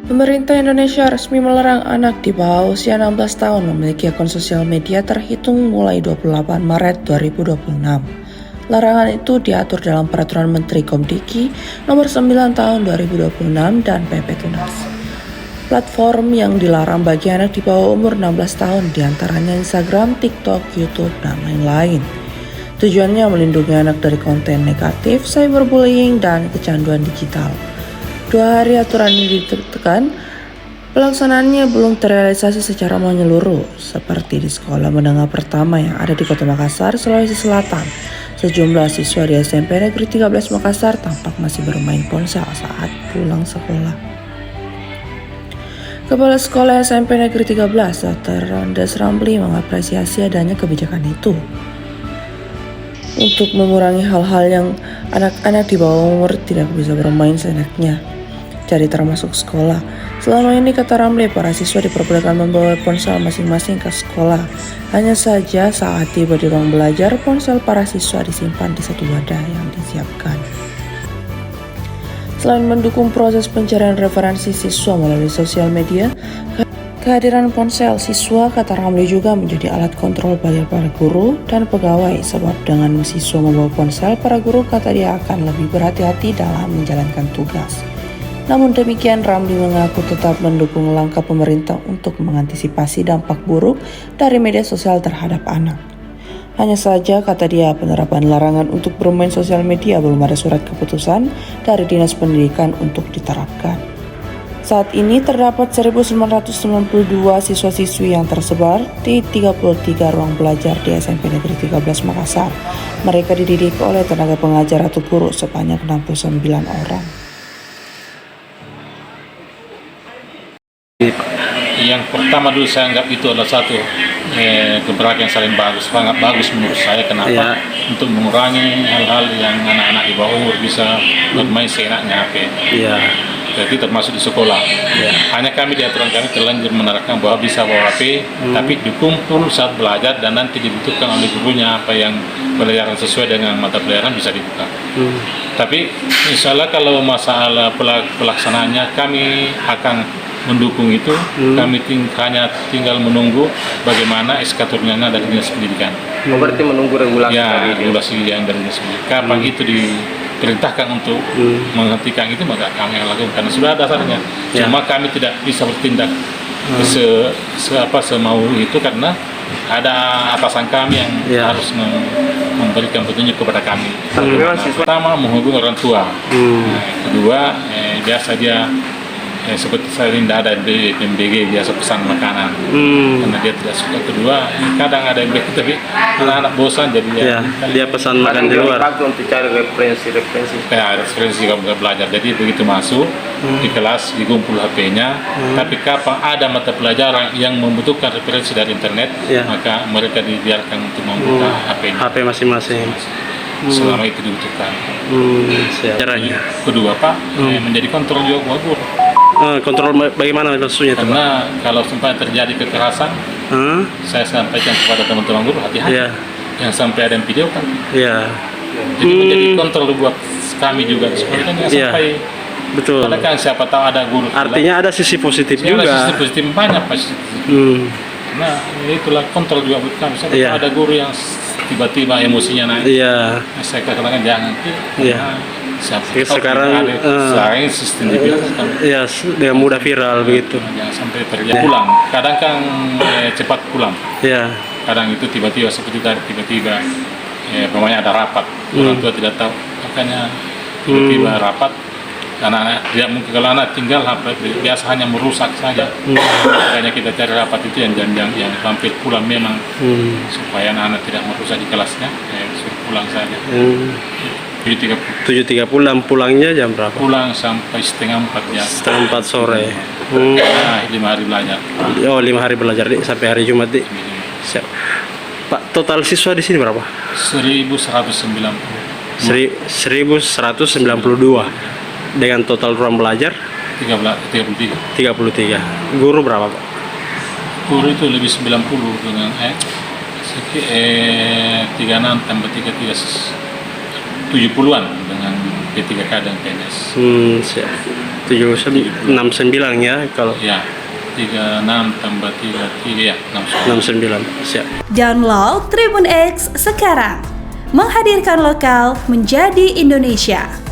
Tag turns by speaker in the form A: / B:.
A: Pemerintah Indonesia resmi melarang anak di bawah usia 16 tahun memiliki akun sosial media terhitung mulai 28 Maret 2026. Larangan itu diatur dalam Peraturan Menteri Komdiki Nomor 9 Tahun 2026 dan PP Tunas. Platform yang dilarang bagi anak di bawah umur 16 tahun diantaranya Instagram, TikTok, YouTube, dan lain-lain. Tujuannya melindungi anak dari konten negatif, cyberbullying, dan kecanduan digital. 2 hari aturan ini ditekan, pelaksanaannya belum terrealisasi secara menyeluruh, seperti di sekolah menengah pertama yang ada di Kota Makassar, Sulawesi Selatan. Sejumlah siswa di SMP Negeri 13 Makassar tampak masih bermain ponsel saat pulang sekolah. Kepala Sekolah SMP Negeri 13, Dr. Rondes Ramli mengapresiasi adanya kebijakan itu untuk mengurangi hal-hal yang anak-anak di bawah umur tidak bisa bermain seenaknya. Jadi termasuk sekolah. Selama ini, kata Ramli, para siswa diperbolehkan membawa ponsel masing-masing ke sekolah. Hanya saja saat tiba di ruang belajar, ponsel para siswa disimpan di satu wadah yang disiapkan. Selain mendukung proses pencarian referensi siswa melalui sosial media, kehadiran ponsel siswa, kata Ramli, juga menjadi alat kontrol bagi para guru dan pegawai, sebab dengan siswa membawa ponsel, para guru, kata dia, akan lebih berhati-hati dalam menjalankan tugas. Namun demikian, Ramli mengaku tetap mendukung langkah pemerintah untuk mengantisipasi dampak buruk dari media sosial terhadap anak. Hanya saja, kata dia, penerapan larangan untuk bermain sosial media belum ada surat keputusan dari Dinas Pendidikan untuk diterapkan. Saat ini terdapat 1.992 siswa-siswi yang tersebar di 33 ruang belajar di SMP Negeri 13 Makassar. Mereka dididik oleh tenaga pengajar atau guru sebanyak 69 orang.
B: Yang pertama dulu saya anggap itu adalah satu kebijakan yang saling bagus, sangat bagus menurut saya. Kenapa? Untuk mengurangi hal-hal yang anak-anak di bawah umur bisa bermain seenaknya HP. Jadi termasuk di sekolah. Hanya kami di aturan kami terlanjur menerapkan bahwa bisa bawa HP, tapi dikumpul saat belajar dan nanti dibutuhkan oleh gurunya apa yang pelajaran sesuai dengan mata pelajaran bisa dibuka. Tapi insya Allah kalau masalah pelaksanaannya kami akan mendukung itu. Kami hanya tinggal menunggu bagaimana SK turunannya dari Dinas Pendidikan.
C: Berarti menunggu regulasi
B: regulasi yang dari Dinas Pendidikan. Kapan itu diperintahkan untuk menghentikan itu, maka kami lakukan karena sudah ada dasarnya. Cuma kami tidak bisa bertindak semau itu karena ada atasan kami yang harus memberikan petunjuk kepada kami. Pertama, menghubungi orang tua. Kedua, biasa dia seperti saya tidak ada di MBG, biasa pesan makanan karena dia tidak suka. Kedua, kadang ada MBG tapi anak-anak bosan, jadi
C: dia pesan makan di luar untuk cari referensi
B: kalau belajar. Jadi begitu masuk di kelas dikumpul HP-nya, tapi kapan ada mata pelajaran yang membutuhkan referensi dari internet, maka mereka dibiarkan untuk membuka HP
C: masing-masing
B: selama itu dibutuhkan.
C: Caranya
B: Kedua, menjadi kontrol juga buat guru.
C: Kontrol bagaimana maksudnya?
B: Karena kalau sampai terjadi kekerasan, saya sampaikan kepada teman-teman guru, hati-hati. Yang sampai ada yang video kan. Jadi menjadi kontrol buat kami juga. Sebenarnya kan sampai.
C: Betul.
B: Karena kan siapa tahu ada guru.
C: Artinya ada sisi positif juga.
B: Ada sisi positif banyak pasti. Nah, itulah kontrol juga buat kami. Siapa ada guru yang tiba-tiba emosinya naik. Saya katakan jangan.
C: Sekarang
B: sistem kan.
C: Dia mudah viral begitu.
B: Jangan sampai terjadi pulang. Kadang kan cepat pulang. Kadang itu tiba-tiba seperti tadi, tiba-tiba pokoknya ada rapat. Orang tua tidak tahu, makanya tiba-tiba rapat. Anak-anak tidak mungkin, kalau anak tinggal biasa hanya merusak saja. Makanya kita cari rapat itu yang hampir pulang memang, supaya anak-anak tidak merusak di kelasnya, suruh pulang saja.
C: 7.30 pulangnya jam berapa?
B: Pulang sampai setengah 4 ya.
C: Setengah 4 sore.
B: 5 hari belajar.
C: 5 hari belajar sampai hari Jumat di. Siap. Pak, total siswa di sini berapa?
B: 1.190.
C: 1.192. Dengan total ruang belajar 33. Guru berapa, Pak?
B: Guru itu lebih 90 dengan 36 tambah 33 70-an dengan P3K dan PNS.
C: Siap. 69 ya kalau
B: Ya, 36 tambah 33 ya, 69.
C: 69. Siap.
D: Download Tribun X sekarang. Menghadirkan lokal menjadi Indonesia.